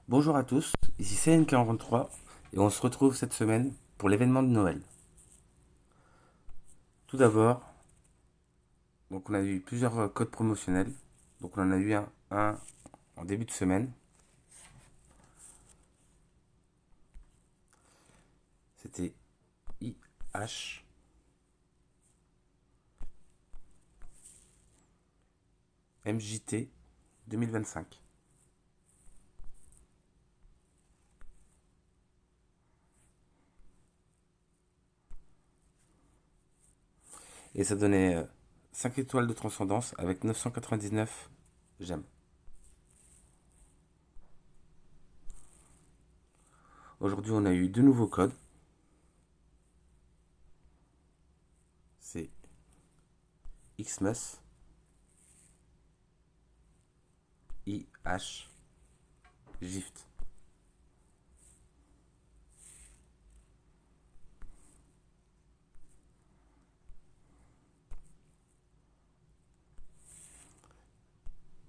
Bonjour à tous, ici CN43 et on se retrouve cette semaine pour l'événement de Noël. Tout d'abord, on a eu plusieurs codes promotionnels. Donc on en a eu un en début de semaine. C'était IH MJT 2025. Et ça donnait 5 étoiles de transcendance avec 999 gemmes. Aujourd'hui, on a eu deux nouveaux codes. C'est Xmas IH Gift.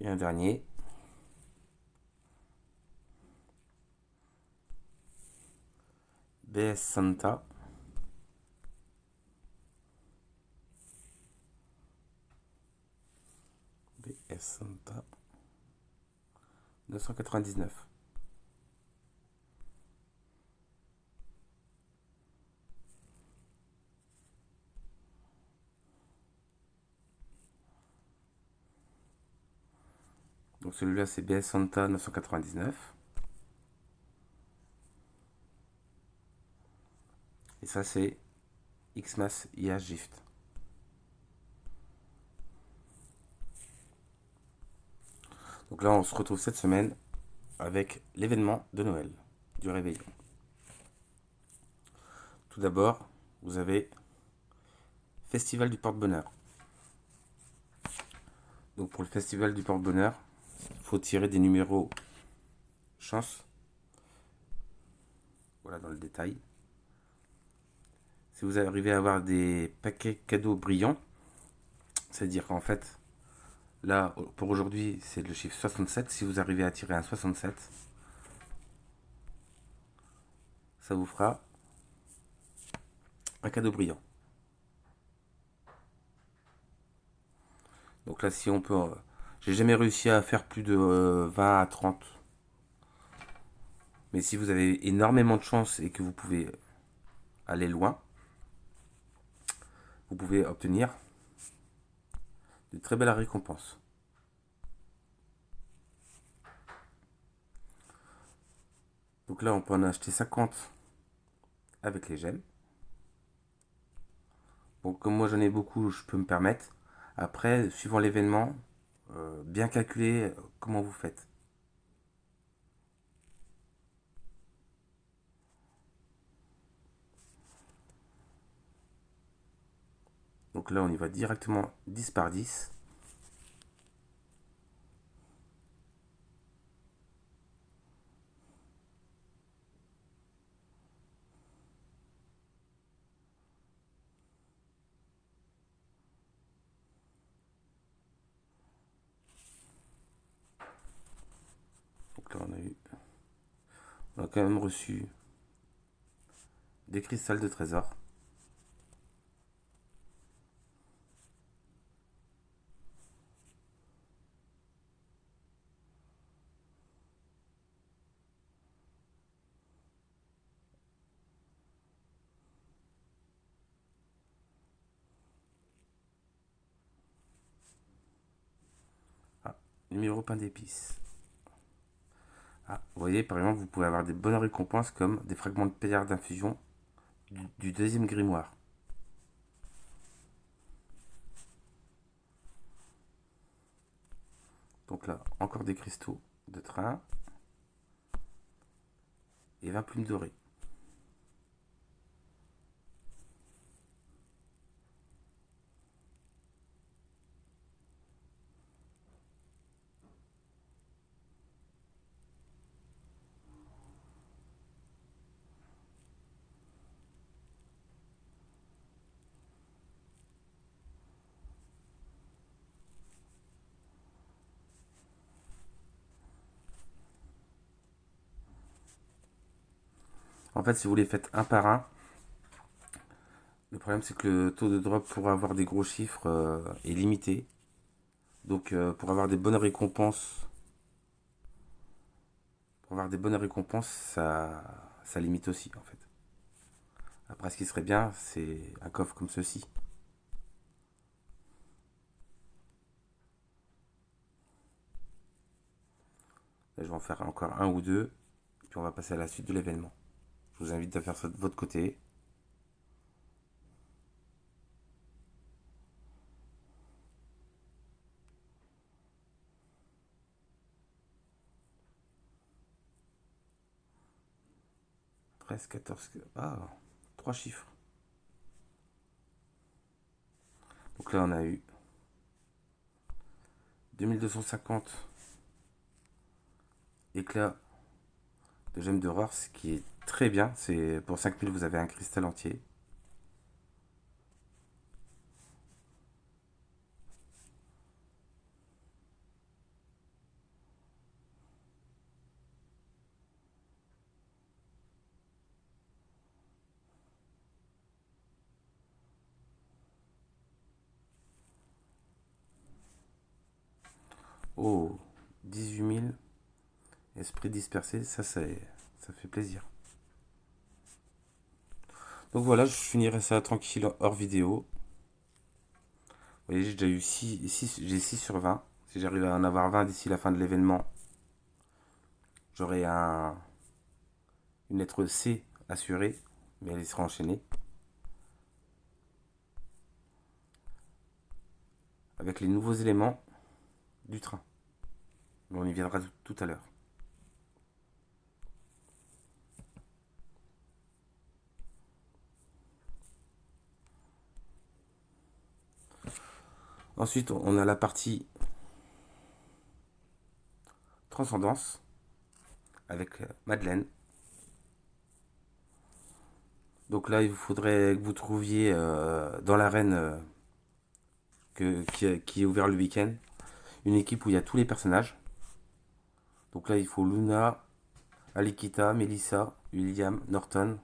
Et un dernier, BS Santa BS Santa 999. Donc celui-là c'est BS Santa 999. Et ça c'est Xmas IH Gift. Donc là on se retrouve cette semaine avec l'événement de Noël, du réveillon. Tout d'abord, vous avez Festival du Porte-Bonheur. Donc pour le Festival du Porte-Bonheur, il faut tirer des numéros chance. Voilà dans le détail. Si vous arrivez à avoir des paquets cadeaux brillants, c'est-à-dire qu'en fait, là pour aujourd'hui c'est le chiffre 67. Si vous arrivez à tirer un 67, ça vous fera un cadeau brillant. Donc là si on peut... j'ai jamais réussi à faire plus de 20 à 30. Mais si vous avez énormément de chance et que vous pouvez aller loin, vous pouvez obtenir de très belles récompenses. Donc là, on peut en acheter 50 avec les gemmes. Bon, comme moi j'en ai beaucoup, je peux me permettre. Après, suivant l'événement, bien calculer comment vous faites. Donc là, on y va directement 10 par 10. Donc là, on a quand même reçu des cristals de trésor. Ah, numéro pain d'épices. Ah, vous voyez, par exemple, vous pouvez avoir des bonnes récompenses comme des fragments de pierre d'infusion du deuxième grimoire. Donc là, encore des cristaux de train et 20 plumes dorées. En fait, si vous les faites un par un, le problème c'est que le taux de drop pour avoir des gros chiffres est limité. Donc pour avoir des bonnes récompenses, ça limite aussi en fait. Après, ce qui serait bien, c'est un coffre comme ceci. Là, je vais en faire encore un ou deux, puis on va passer à la suite de l'événement. Je vous invite à faire ça de votre côté. Treize, 14... Ah, 3 chiffres. Donc là, on a eu 2250 éclats de gemmes de rare, ce qui est très bien. C'est pour 5000, vous avez un cristal entier. Oh, 18 000 esprits dispersés, ça fait plaisir. Donc voilà, je finirai ça tranquille hors vidéo. Vous voyez, j'ai déjà eu j'ai 6 sur 20. Si j'arrive à en avoir 20 d'ici la fin de l'événement, j'aurai une lettre C assurée, mais elle sera enchaînée avec les nouveaux éléments du train. Mais on y viendra tout à l'heure. Ensuite, on a la partie transcendance avec Madeleine. Donc là, il faudrait que vous trouviez dans l'arène qui est ouvert le week-end une équipe où il y a tous les personnages. Donc là, il faut Luna, Alikita, Melissa, William, Norton,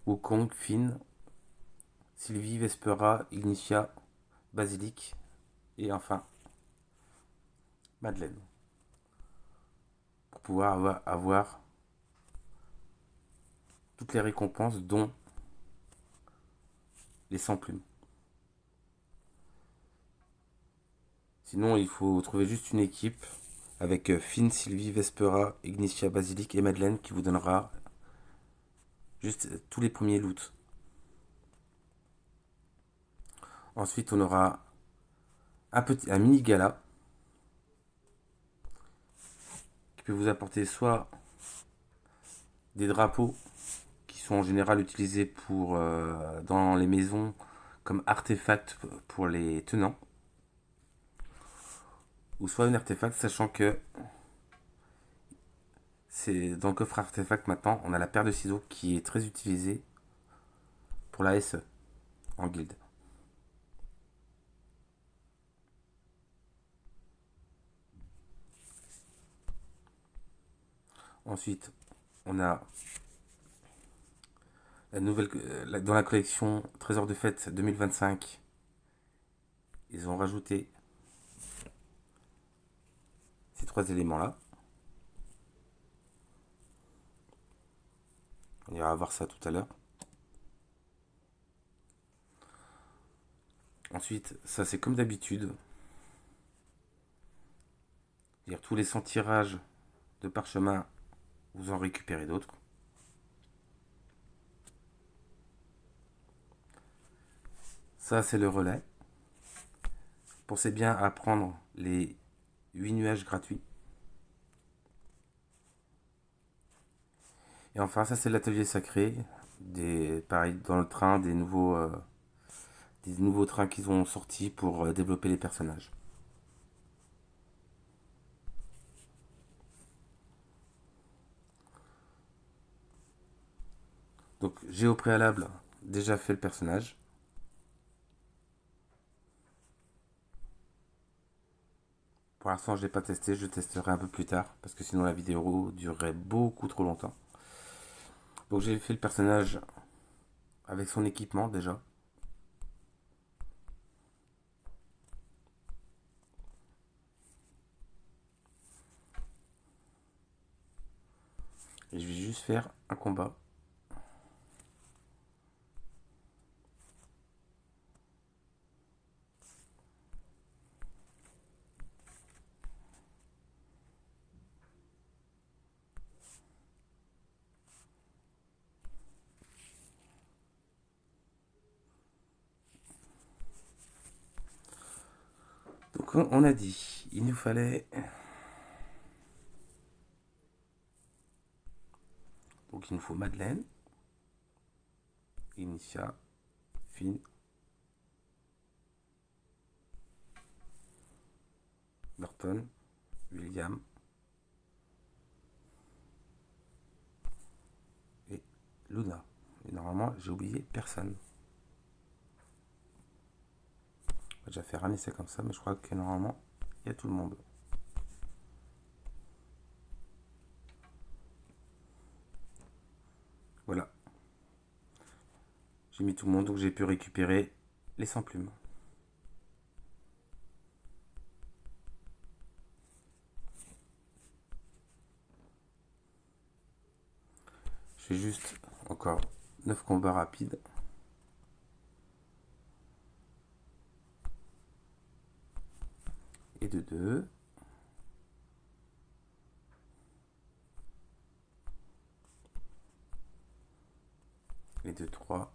Wukong, Finn, Sylvie, Vespera, Ignitia, Basilic et enfin Madeleine. Pour pouvoir avoir toutes les récompenses dont les 100 plumes. Sinon, il faut trouver juste une équipe avec Finn, Sylvie, Vespera, Ignitia, Basilic et Madeleine qui vous donnera juste tous les premiers loots. Ensuite, on aura un mini gala qui peut vous apporter soit des drapeaux qui sont en général utilisés dans les maisons comme artefacts pour les tenants, ou soit un artefact, sachant que c'est dans le coffre artefact maintenant, on a la paire de ciseaux qui est très utilisée pour la SE en guilde. Ensuite, on a dans la collection Trésor de fête 2025, ils ont rajouté ces 3 éléments là. On ira voir ça tout à l'heure. Ensuite, ça c'est comme d'habitude. Dire tous les 100 tirages de parchemin, vous en récupérez d'autres. Ça c'est le relais. Pensez bien à prendre les 8 nuages gratuits. Et enfin, ça c'est l'atelier sacré. Pareil, dans le train, des nouveaux trains qu'ils ont sortis pour développer les personnages. Donc j'ai au préalable déjà fait le personnage. Pour l'instant, je ne l'ai pas testé, je testerai un peu plus tard parce que sinon la vidéo durerait beaucoup trop longtemps. Donc j'ai fait le personnage avec son équipement déjà. Et je vais juste faire un combat. Donc on a dit, il nous fallait... Donc il nous faut Madeleine, Initia, Finn, Norton, William et Luna. Et normalement, j'ai oublié personne. On va déjà faire un essai comme ça, mais je crois que normalement, il y a tout le monde. Voilà. J'ai mis tout le monde, donc j'ai pu récupérer les 100 plumes. Je fais juste encore 9 combats rapides. Et de 2. Et de 3.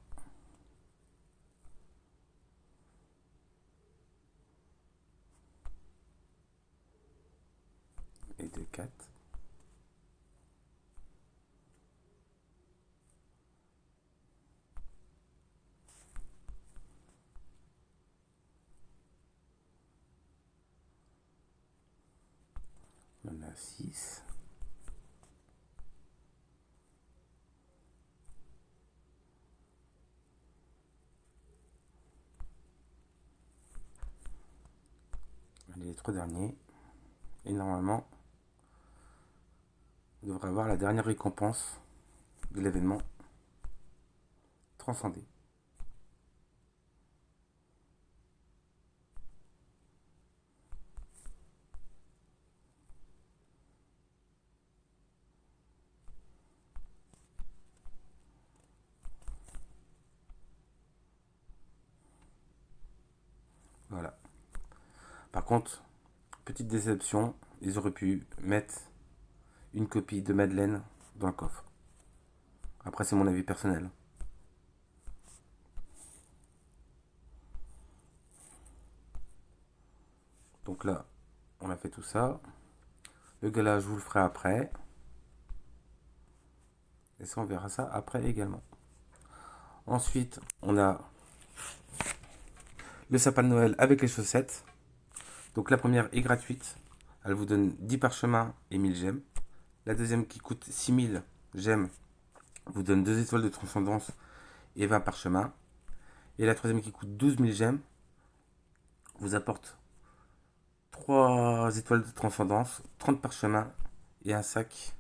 Et de 4. On a 6. Les 3 derniers. Et normalement, on devrait avoir la dernière récompense de l'événement transcendé. Voilà. Par contre, petite déception, ils auraient pu mettre une copie de Madeleine dans le coffre. Après, c'est mon avis personnel. Donc là, on a fait tout ça. Le gala, je vous le ferai après. Et ça, on verra ça après également. Ensuite, on a le sapin de Noël avec les chaussettes. Donc la première est gratuite. Elle vous donne 10 parchemins et 1000 gemmes. La deuxième qui coûte 6000 gemmes vous donne 2 étoiles de transcendance et 20 parchemins. Et la troisième qui coûte 12 000 gemmes vous apporte 3 étoiles de transcendance, 30 parchemins et un sac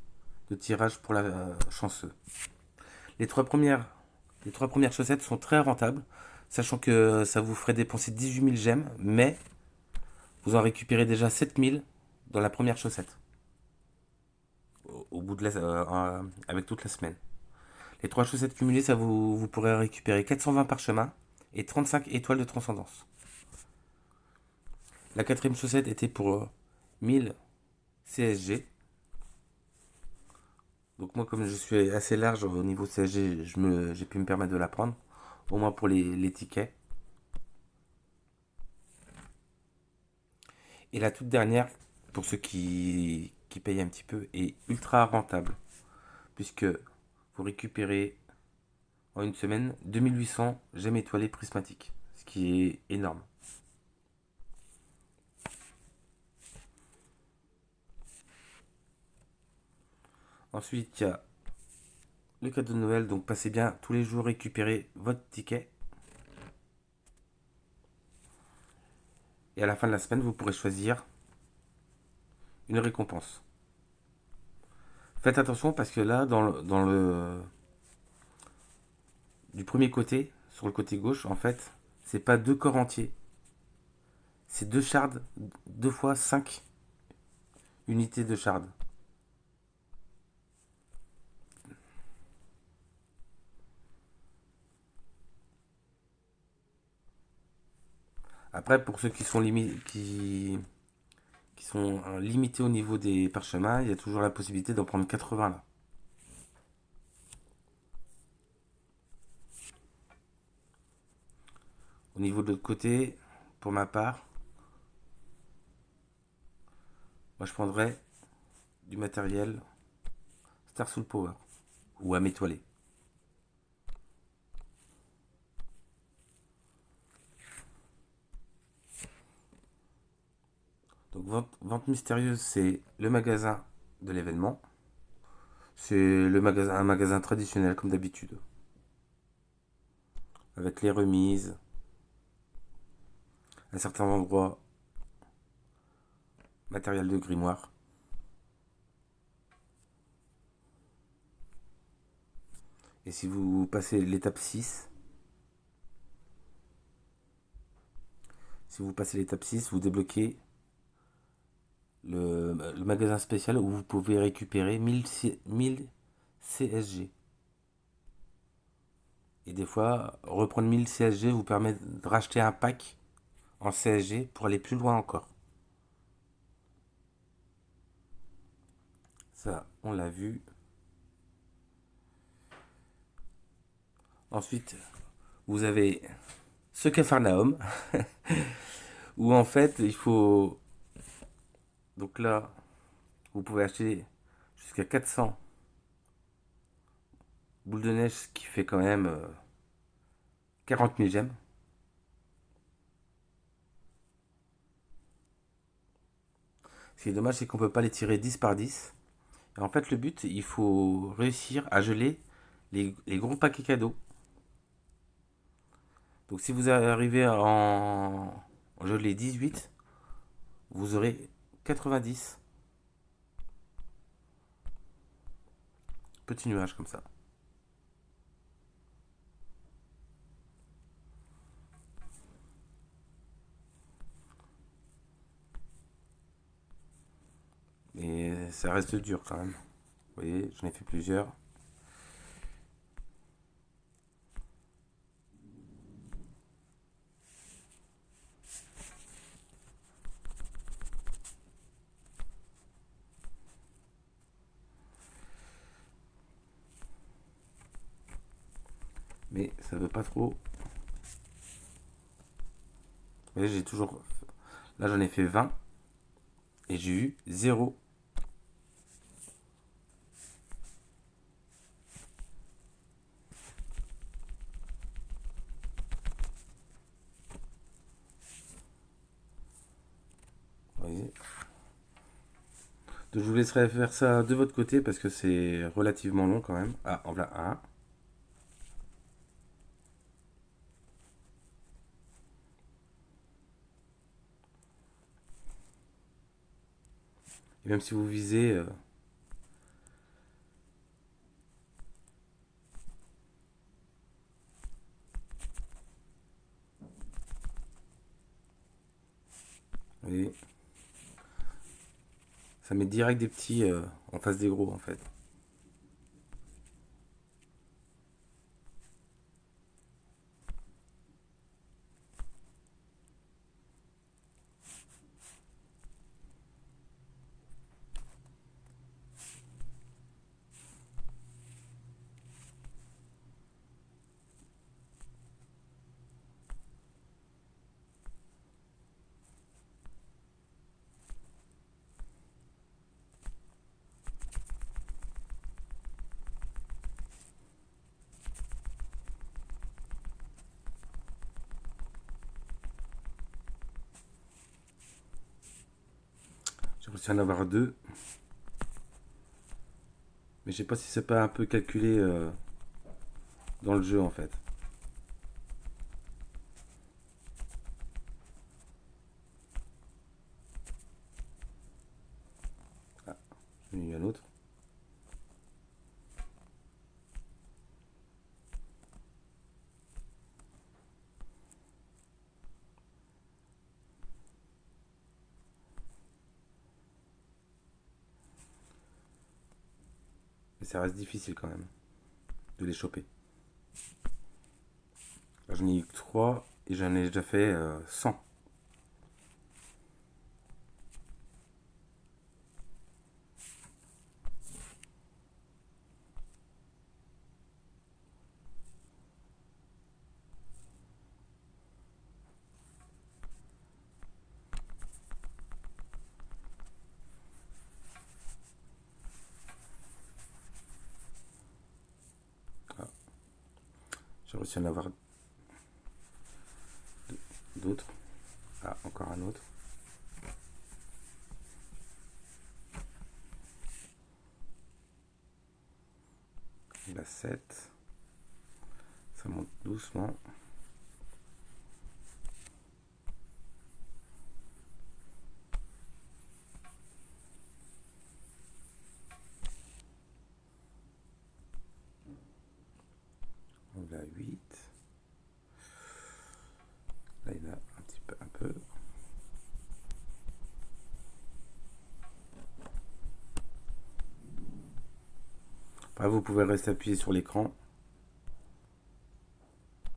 de tirage pour la chanceux. Les trois premières chaussettes sont très rentables, sachant que ça vous ferait dépenser 18 000 gemmes, mais vous en récupérez déjà 7 000 dans la première chaussette. Au bout de avec toute la semaine. Les 3 chaussettes cumulées, ça vous pourrez récupérer 420 parchemins et 35 étoiles de transcendance. La quatrième chaussette était pour 1000 CSG. Donc moi, comme je suis assez large au niveau CSG, j'ai pu me permettre de la prendre. Au moins pour les tickets. Et la toute dernière, pour ceux qui payent un petit peu, est ultra rentable. Puisque vous récupérez en une semaine 2800 gemmes étoilées prismatiques. Ce qui est énorme. Ensuite, il y a le cadeau de Noël. Donc passez bien tous les jours récupérer votre ticket. Et à la fin de la semaine, vous pourrez choisir une récompense. Faites attention parce que là, dans le du premier côté, sur le côté gauche, en fait, c'est pas deux corps entiers. C'est deux shards, 2 fois 5 unités de shards. Après, pour ceux qui sont qui sont limités au niveau des parchemins, il y a toujours la possibilité d'en prendre 80 là. Au niveau de l'autre côté, pour ma part, moi je prendrais du matériel Star Soul Power ou âme étoilée. Donc vente mystérieuse, c'est le magasin de l'événement. C'est un magasin traditionnel comme d'habitude. Avec les remises. À certains endroits, matériel de grimoire. Et si vous passez l'étape 6, vous débloquez le magasin spécial où vous pouvez récupérer 1000 CSG. Et des fois, reprendre 1000 CSG vous permet de racheter un pack en CSG pour aller plus loin encore. Ça, on l'a vu. Ensuite, vous avez ce Capharnaüm où en fait, il faut. Donc là, vous pouvez acheter jusqu'à 400 boules de neige, ce qui fait quand même 40 000 gemmes. Ce qui est dommage, c'est qu'on peut pas les tirer 10 par 10. Et en fait, le but, il faut réussir à geler les gros paquets cadeaux. Donc si vous arrivez en geler 18, vous aurez 90 petits nuages comme ça. Mais ça reste dur quand même. Vous voyez, j'en ai fait plusieurs. Mais ça veut pas trop. Vous voyez, j'ai toujours. Là, j'en ai fait 20. Et j'ai eu 0. Vous voyez. Donc je vous laisserai faire ça de votre côté parce que c'est relativement long quand même. Ah, en voilà un. Et même si vous visez. Vous voyez, ça met direct des petits en face des gros en fait. J'ai réussi à en avoir deux. Mais je sais pas si c'est pas un peu calculé dans le jeu en fait. Ah, j'en ai eu un autre. ça reste difficile quand même de les choper. Là, j'en ai eu 3 et j'en ai déjà fait 100. Ah, j'ai réussi à en avoir d'autres. Ah, encore un autre. La 7. Ça monte doucement. La 8. Là, il y en a un petit peu, un peu. Après, vous pouvez rester appuyé sur l'écran.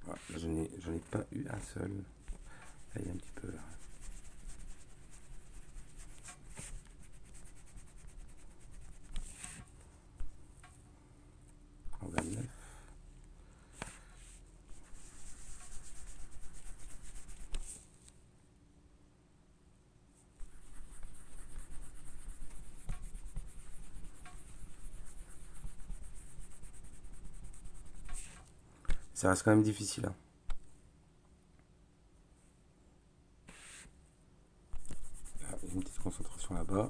Voilà, j'en ai pas eu un seul. Là, il y a un petit peu. Là. En 29. Ça reste quand même difficile. Hein. Là, il y a une petite concentration là-bas.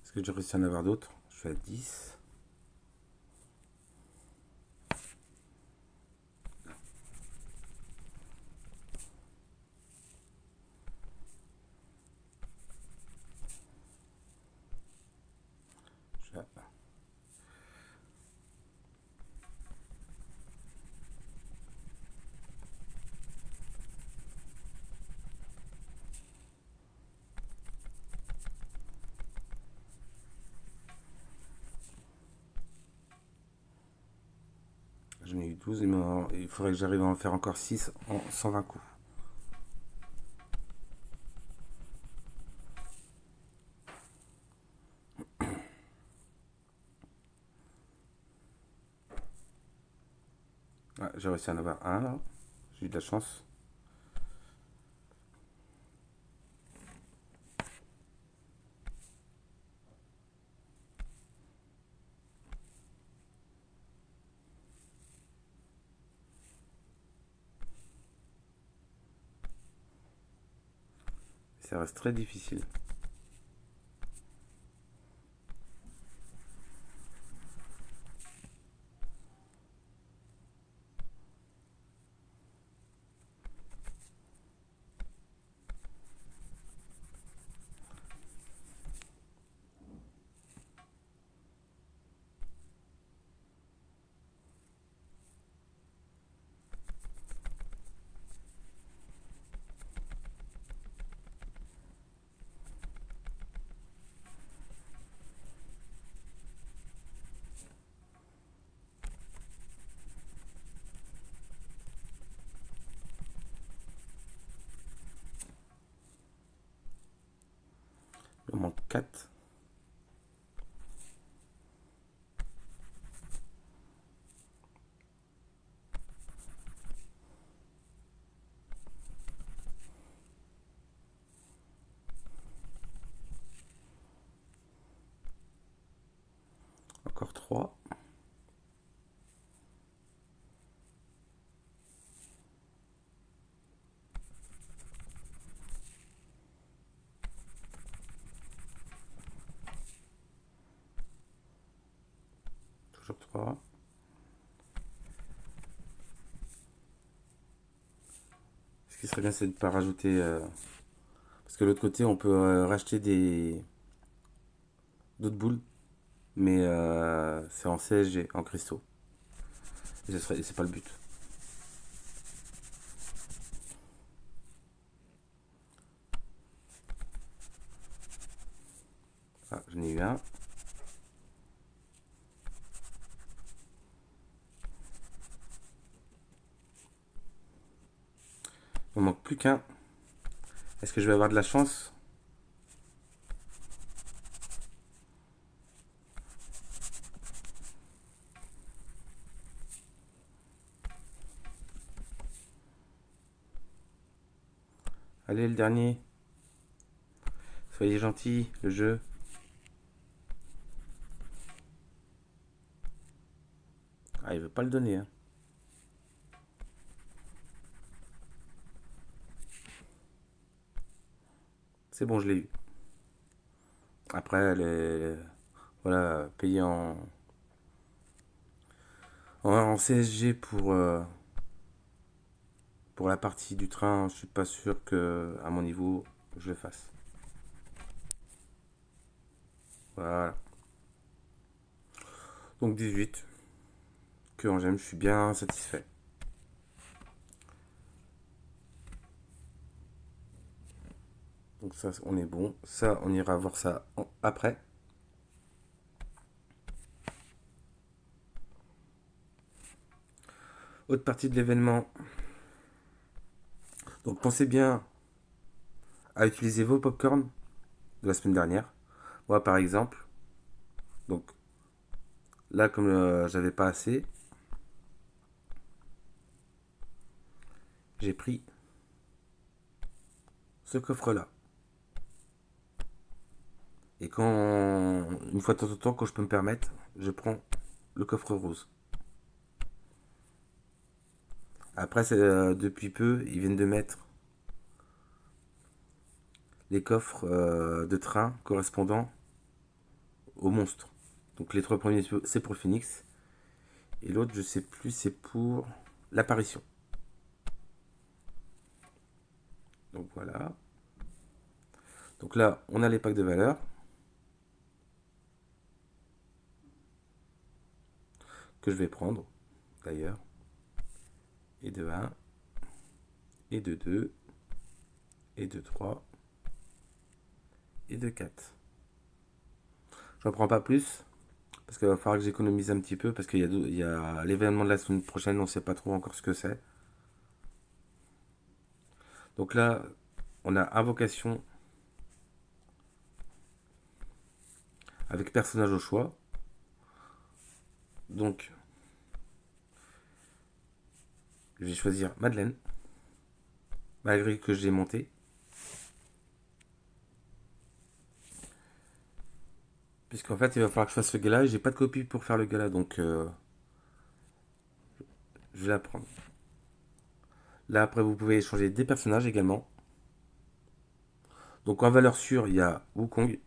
Est-ce que j'ai réussi à en avoir d'autres? Je suis à 10. Je suis à... J'en ai eu 12. Il faudrait que j'arrive à en faire encore 6 en 120 coups. Ah, j'ai réussi à en avoir un là. J'ai eu de la chance. Ça reste très difficile. Il me manque 4. Encore 3. Toujours 3. Ce qui serait bien, c'est de ne pas rajouter... parce que de l'autre côté, on peut racheter d'autres boules. mais c'est en CSG, en cristaux. Et c'est pas le but. Ah, j'en ai eu un. Il m'en manque plus qu'un. Est-ce que je vais avoir de la chance? Allez, le dernier. Soyez gentil, le jeu. Ah, il veut pas le donner, hein. C'est bon, je l'ai eu. Après, elle est voilà, payée en CSG pour la partie du train. Je suis pas sûr que, à mon niveau, je le fasse. Voilà. Donc 18. Que en j'aime, je suis bien satisfait. Donc ça, on est bon. Ça, on ira voir ça après. Autre partie de l'événement. Donc pensez bien à utiliser vos popcorn de la semaine dernière. Moi, par exemple, donc là, comme j'avais pas assez, j'ai pris ce coffre-là. Et une fois de temps en temps, quand je peux me permettre, je prends le coffre rose. Après, depuis peu, ils viennent de mettre les coffres de train correspondant aux monstres. Donc les trois premiers, c'est pour le Phoenix. Et l'autre, je sais plus, c'est pour l'apparition. Donc voilà. Donc là, on a les packs de valeur que je vais prendre d'ailleurs. Et de 1, et de 2, et de 3, et de 4. J'en prends pas plus parce qu'il va falloir que j'économise un petit peu parce qu'il y a l'événement de la semaine prochaine, on ne sait pas trop encore ce que c'est. Donc là, on a invocation avec personnage au choix. Donc, je vais choisir Madeleine, malgré que j'ai monté. Puisqu'en fait, il va falloir que je fasse le gala et j'ai pas de copie pour faire le gala, donc je vais la prendre. Là, après, vous pouvez échanger des personnages également. Donc, en valeur sûre, il y a Wukong,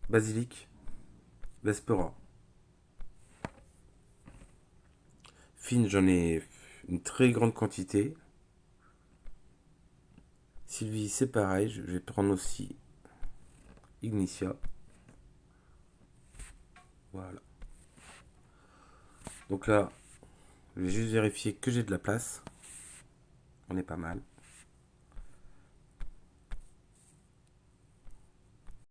Basilic, Vespera. Finn, j'en ai une très grande quantité. Sylvie, c'est pareil. Je vais prendre aussi Ignitia. Voilà. Donc là, je vais juste vérifier que j'ai de la place. On est pas mal.